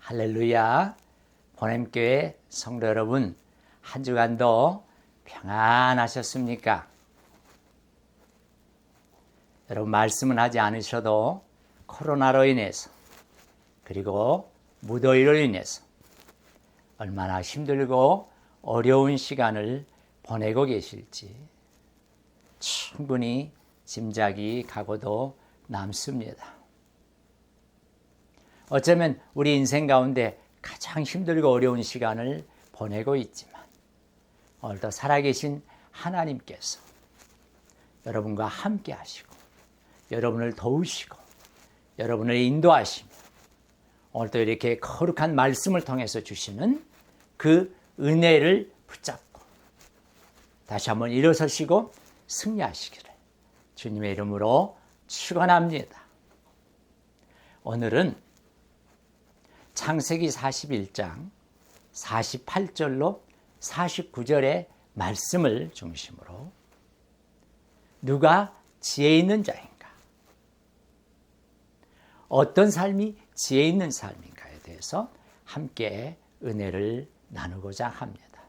할렐루야. 보냄교회 성도 여러분, 한 주간도 평안하셨습니까? 여러분, 말씀은 하지 않으셔도 코로나로 인해서 그리고 무더위로 인해서 얼마나 힘들고 어려운 시간을 보내고 계실지 충분히 짐작이 가고도 남습니다. 어쩌면 우리 인생 가운데 가장 힘들고 어려운 시간을 보내고 있지만 오늘도 살아계신 하나님께서 여러분과 함께 하시고 여러분을 도우시고 여러분을 인도하시며 오늘도 이렇게 거룩한 말씀을 통해서 주시는 그 은혜를 붙잡고 다시 한번 일어서시고 승리하시기를 주님의 이름으로 축원합니다. 오늘은 창세기 41장 48절로 49절의 말씀을 중심으로 누가 지혜 있는 자인가? 어떤 삶이 지혜 있는 삶인가에 대해서 함께 은혜를 나누고자 합니다.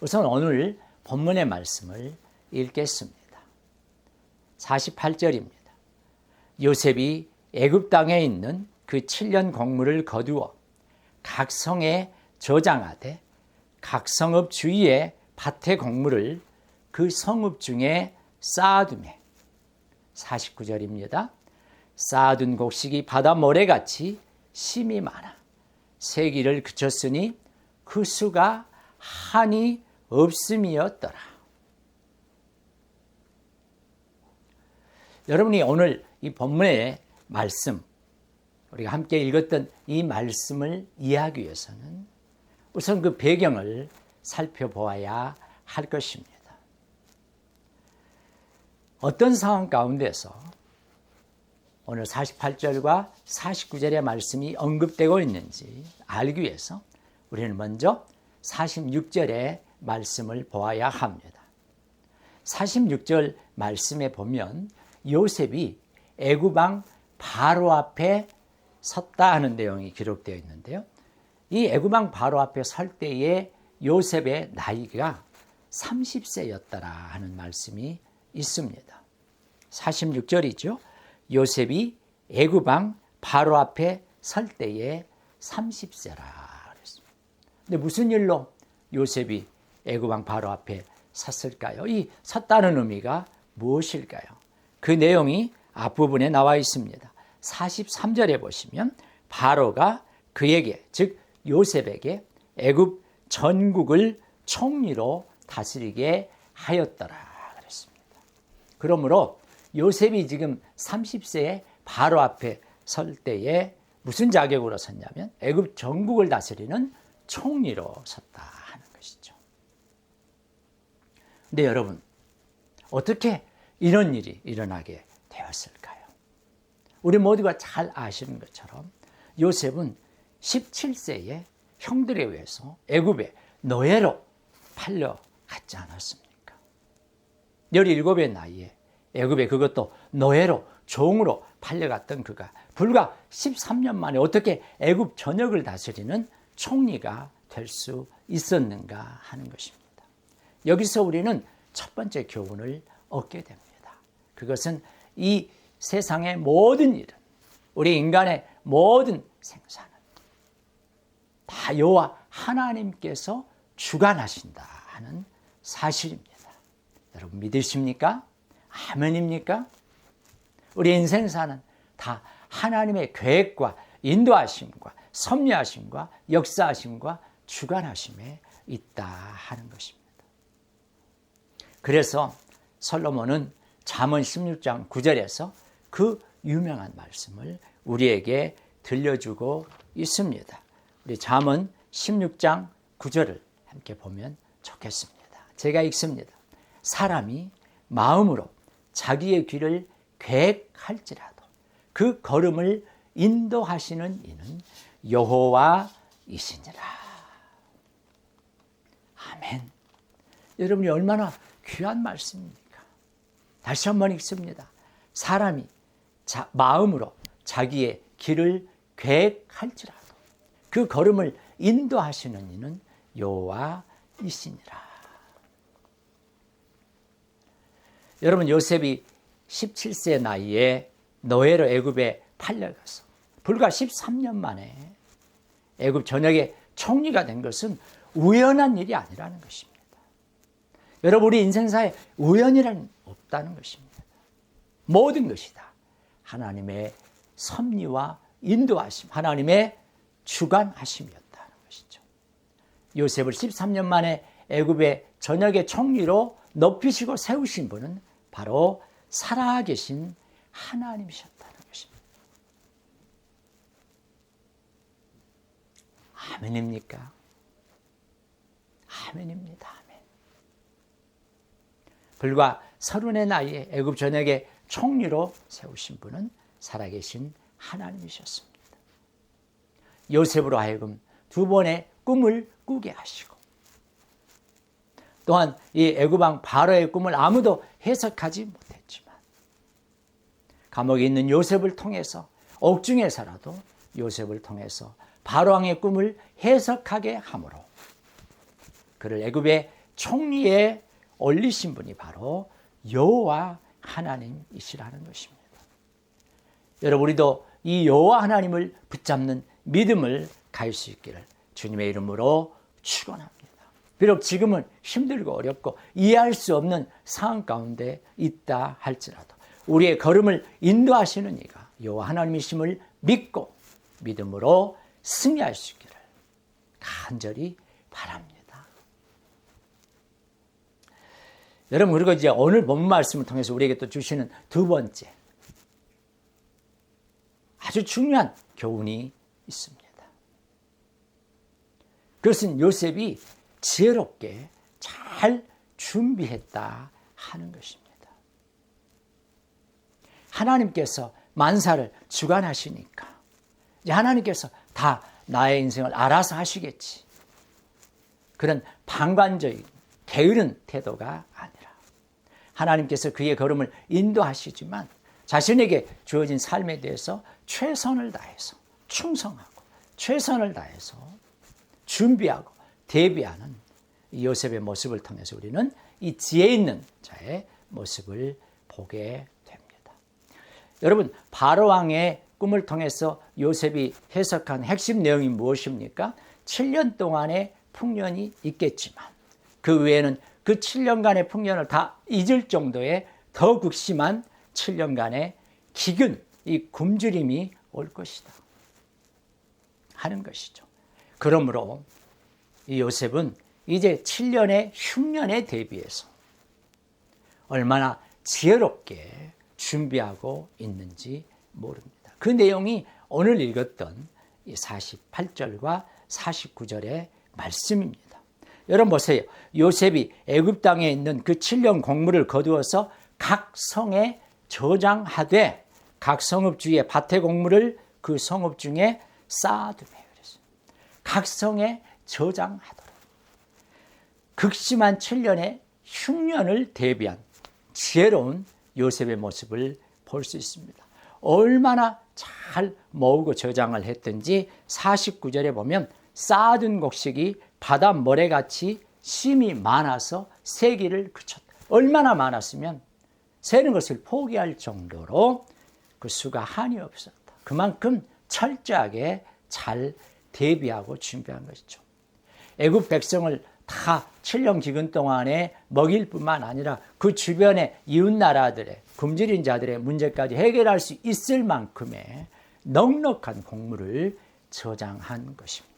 우선 오늘 본문의 말씀을 읽겠습니다. 48절입니다. 요셉이 애굽 땅에 있는 그 7년 곡물을 거두어 각 성에 저장하되 각 성읍 주위에 밭의 곡물을 그 성읍 중에 쌓아두매. 49절입니다. 쌓아둔 곡식이 바다 모래같이 심이 많아 세기를 그쳤으니 그 수가 한이 없음이었더라. 여러분이 오늘 이 본문의 말씀, 우리가 함께 읽었던 이 말씀을 이해하기 위해서는 우선 그 배경을 살펴보아야 할 것입니다. 어떤 상황 가운데서 오늘 48절과 49절의 말씀이 언급되고 있는지 알기 위해서 우리는 먼저 46절의 말씀을 보아야 합니다. 46절 말씀에 보면 요셉이 애굽 왕 바로 앞에 섰다 하는 내용이 기록되어 있는데요. 이 애굽 왕 바로 앞에 설 때의 요셉의 나이가 30세였더라 하는 말씀이 있습니다. 46절이죠. 요셉이 애굽 왕 바로 앞에 설 때에 30세라 그랬습니다. 근데 무슨 일로 요셉이 애굽 왕 바로 앞에 섰을까요? 이 섰다는 의미가 무엇일까요? 그 내용이 앞부분에 나와 있습니다. 43절에 보시면 바로가 그에게, 즉 요셉에게 애굽 전국을 총리로 다스리게 하였더라 그랬습니다. 그러므로 요셉이 지금 30세에 바로 앞에 설 때에 무슨 자격으로 섰냐면 애굽 전국을 다스리는 총리로 섰다 하는 것이죠. 근데 여러분, 어떻게 이런 일이 일어나게 되었을까요? 우리 모두가 잘 아시는 것처럼 요셉은 17세에 형들에 의해서 애굽에 노예로 팔려갔지 않았습니까? 17의 나이에 애굽에 그것도 노예로 종으로 팔려갔던 그가 불과 13년 만에 어떻게 애굽 전역을 다스리는 총리가 될 수 있었는가 하는 것입니다. 여기서 우리는 첫 번째 교훈을 얻게 됩니다. 그것은 이 세상의 모든 일은, 우리 인간의 모든 생사는 다 여호와 하나님께서 주관하신다 하는 사실입니다. 여러분 믿으십니까? 아멘입니까? 우리 인생사는 다 하나님의 계획과 인도하심과 섭리하심과 역사하심과 주관하심에 있다 하는 것입니다. 그래서 솔로몬은 잠언 16장 9절에서 그 유명한 말씀을 우리에게 들려주고 있습니다. 우리 잠언 16장 9절을 함께 보면 좋겠습니다. 제가 읽습니다. 사람이 마음으로 자기의 길을 계획할지라도 그 걸음을 인도하시는 이는 여호와이시니라. 아멘. 여러분이 얼마나 귀한 말씀입니까? 다시 한번 읽습니다. 사람이 마음으로 자기의 길을 계획할지라도 그 걸음을 인도하시는 이는 여호와이시니라. 여러분, 요셉이 17세 나이에 노예로 애굽에 팔려가서 불과 13년 만에 애굽 전역의 총리가 된 것은 우연한 일이 아니라는 것입니다. 여러분, 우리 인생사에 우연이란 없다는 것입니다. 모든 것이 다 하나님의 섭리와 인도하심, 하나님의 주관하심이었다는 것이죠. 요셉을 13년 만에 애굽의 전역의 총리로 높이시고 세우신 분은 바로 살아계신 하나님이셨다는 것입니다. 아멘입니까? 아멘입니다. 아멘. 불과 30의 나이에 애굽 전역의 총리로 세우신 분은 살아계신 하나님이셨습니다. 요셉으로 하여금 두 번의 꿈을 꾸게 하시고, 또한 이 애굽왕 바로의 꿈을 아무도 해석하지 못했지만 감옥에 있는 요셉을 통해서, 옥중에서라도 요셉을 통해서 바로왕의 꿈을 해석하게 함으로 그를 애굽의 총리에 올리신 분이 바로 여호와 하나님이시라는 것입니다. 여러분, 우리도 이 여호와 하나님을 붙잡는 믿음을 가질 수 있기를 주님의 이름으로 축원합니다. 비록 지금은 힘들고 어렵고 이해할 수 없는 상황 가운데 있다 할지라도 우리의 걸음을 인도하시는 이가 여호와 하나님이심을 믿고 믿음으로 승리할 수 있기를 간절히 바랍니다. 여러분, 그리고 이제 오늘 본문 말씀을 통해서 우리에게 또 주시는 두 번째 아주 중요한 교훈이 있습니다. 그것은 요셉이 지혜롭게 잘 준비했다 하는 것입니다. 하나님께서 만사를 주관하시니까 이제 하나님께서 다 나의 인생을 알아서 하시겠지, 그런 방관적인 게으른 태도가 아니라 하나님께서 그의 걸음을 인도하시지만 자신에게 주어진 삶에 대해서 최선을 다해서 충성하고 최선을 다해서 준비하고 대비하는 요셉의 모습을 통해서 우리는 이 지혜 있는 자의 모습을 보게 됩니다. 여러분, 바로왕의 꿈을 통해서 요셉이 해석한 핵심 내용이 무엇입니까? 7년 동안의 풍년이 있겠지만 그 외에는 그 7년간의 풍년을 다 잊을 정도의 더 극심한 7년간의 기근, 이 굶주림이 올 것이다 하는 것이죠. 그러므로 이 요셉은 이제 7년의 흉년에 대비해서 얼마나 지혜롭게 준비하고 있는지 모릅니다. 그 내용이 오늘 읽었던 48절과 49절의 말씀입니다. 여러분 보세요. 요셉이 애굽 땅에 있는 그 7년 곡물을 거두어서 각 성에 저장하되 각 성읍 주위에 밭의 곡물을 그 성읍 중에 쌓아두매. 각 성에 저장하도록 극심한 7년의 흉년을 대비한 지혜로운 요셉의 모습을 볼 수 있습니다. 얼마나 잘 모으고 저장을 했든지 49절에 보면 쌓아둔 곡식이 바다 모래같이 심이 많아서 세기를 그쳤다. 얼마나 많았으면 세는 것을 포기할 정도로 그 수가 한이 없었다. 그만큼 철저하게 잘 대비하고 준비한 것이죠. 애굽 백성을 다 7년 기근 동안에 먹일 뿐만 아니라 그 주변의 이웃나라들의 굶주린 자들의 문제까지 해결할 수 있을 만큼의 넉넉한 곡물을 저장한 것입니다.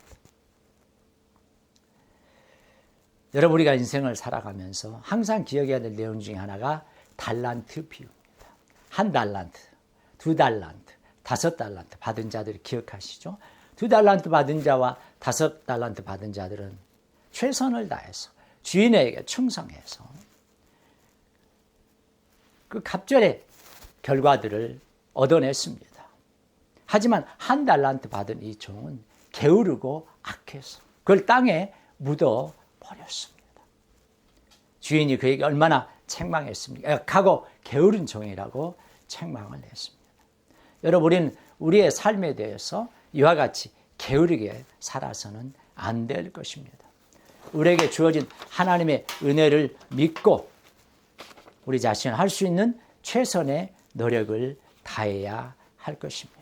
여러분, 우리가 인생을 살아가면서 항상 기억해야 될 내용 중에 하나가 달란트 비유입니다. 1달란트, 2달란트, 5달란트 받은 자들을 기억하시죠? 2달란트 받은 자와 5달란트 받은 자들은 최선을 다해서 주인에게 충성해서 그 갑절의 결과들을 얻어냈습니다. 하지만 1달란트 받은 이 종은 게으르고 악해서 그걸 땅에 묻어 버렸습니다. 주인이 그에게 얼마나 책망했습니까? 악하고 게으른 종이라고 책망을 했습니다. 여러분, 우리는 우리의 삶에 대해서 이와 같이 게으르게 살아서는 안 될 것입니다. 우리에게 주어진 하나님의 은혜를 믿고 우리 자신은 할 수 있는 최선의 노력을 다해야 할 것입니다.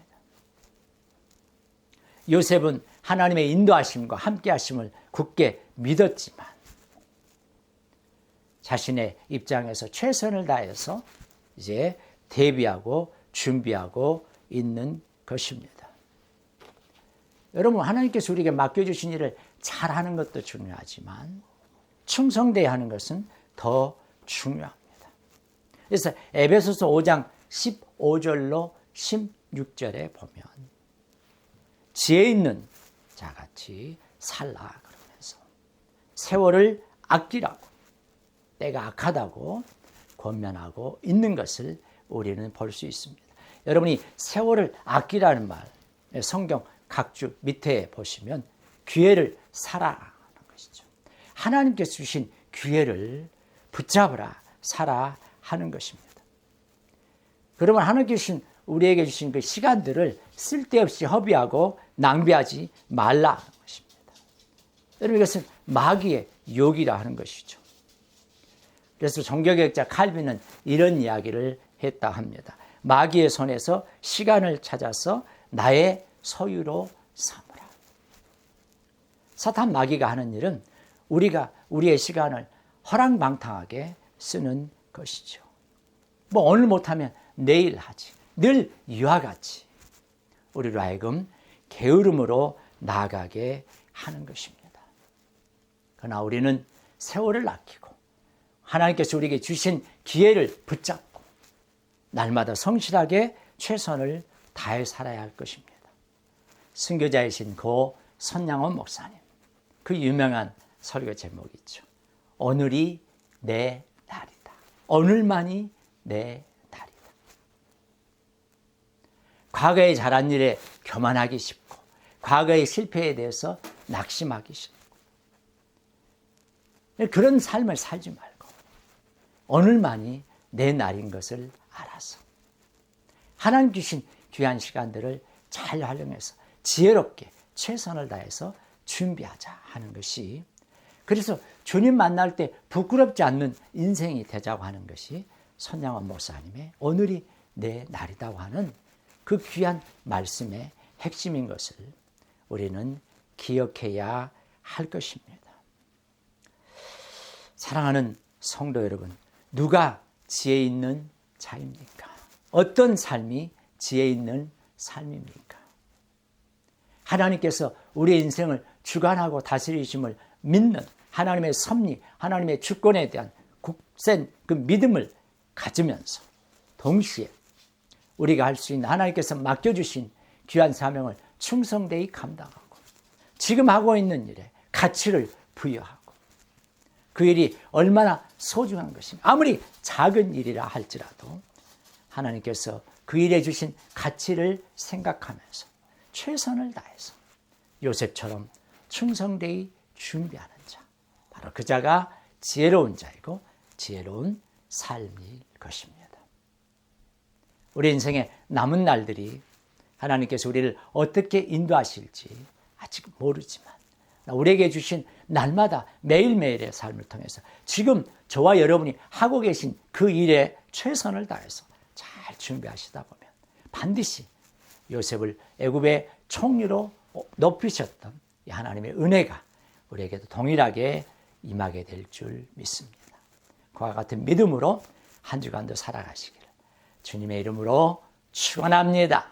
요셉은 하나님의 인도하심과 함께하심을 굳게 믿었지만 자신의 입장에서 최선을 다해서 이제 대비하고 준비하고 있는 것입니다. 여러분, 하나님께서 우리에게 맡겨주신 일을 잘하는 것도 중요하지만 충성되어야 하는 것은 더 중요합니다. 그래서 에베소서 5장 15절로 16절에 보면 지혜 있는 자같이 살라 그러면서 세월을 아끼라고 때가 악하다고 권면하고 있는 것을 우리는 볼 수 있습니다. 여러분이 세월을 아끼라는 말 성경 각주 밑에 보시면 기회를 살아가는 것이죠. 하나님께서 주신 기회를 붙잡으라 살아 하는 것입니다. 그러면 하나님께서 주신 우리에게 주신 그 시간들을 쓸데없이 허비하고 낭비하지 말라는 것입니다. 여러분, 이것은 마귀의 욕이라 하는 것이죠. 그래서 종교개혁자 칼빈은 이런 이야기를 했다 합니다. 마귀의 손에서 시간을 찾아서 나의 소유로 삼으라. 사탄 마귀가 하는 일은 우리가 우리의 시간을 허랑방탕하게 쓰는 것이죠. 뭐 오늘 못하면 내일 하지. 늘 이와 같이 우리로 하여금 게으름으로 나아가게 하는 것입니다. 그러나 우리는 세월을 아끼고 하나님께서 우리에게 주신 기회를 붙잡고 날마다 성실하게 최선을 다해 살아야 할 것입니다. 선교자이신 고 선양원 목사님, 그 유명한 설교 제목이 있죠. 오늘이 내 날이다. 오늘만이 내 날이다. 과거에 잘한 일에 교만하기 쉽고 과거의 실패에 대해서 낙심하기 쉽고 그런 삶을 살지 말고 오늘만이 내 날인 것을 알아서 하나님 주신 귀한 시간들을 잘 활용해서 지혜롭게 최선을 다해서 준비하자 하는 것이, 그래서 주님 만날 때 부끄럽지 않는 인생이 되자고 하는 것이 선양원 목사님의 오늘이 내 날이라고 하는 그 귀한 말씀의 핵심인 것을 우리는 기억해야 할 것입니다. 사랑하는 성도 여러분, 누가 지혜 있는 자입니까? 어떤 삶이 지혜 있는 삶입니까? 하나님께서 우리의 인생을 주관하고 다스리심을 믿는 하나님의 섭리, 하나님의 주권에 대한 굳센 그 믿음을 가지면서 동시에 우리가 할 수 있는 하나님께서 맡겨주신 귀한 사명을 충성되이 감당하고 지금 하고 있는 일에 가치를 부여하고 그 일이 얼마나 소중한 것인가, 아무리 작은 일이라 할지라도 하나님께서 그 일에 주신 가치를 생각하면서 최선을 다해서 요셉처럼 충성되이 준비하는 자, 바로 그 자가 지혜로운 자이고 지혜로운 삶일 것입니다. 우리 인생의 남은 날들이 하나님께서 우리를 어떻게 인도하실지 아직 모르지만 우리에게 주신 날마다 매일매일의 삶을 통해서 지금 저와 여러분이 하고 계신 그 일에 최선을 다해서 잘 준비하시다 보면 반드시 요셉을 애굽의 총리로 높이셨던 이 하나님의 은혜가 우리에게도 동일하게 임하게 될 줄 믿습니다. 그와 같은 믿음으로 한 주간도 살아가시기를 주님의 이름으로 축원합니다.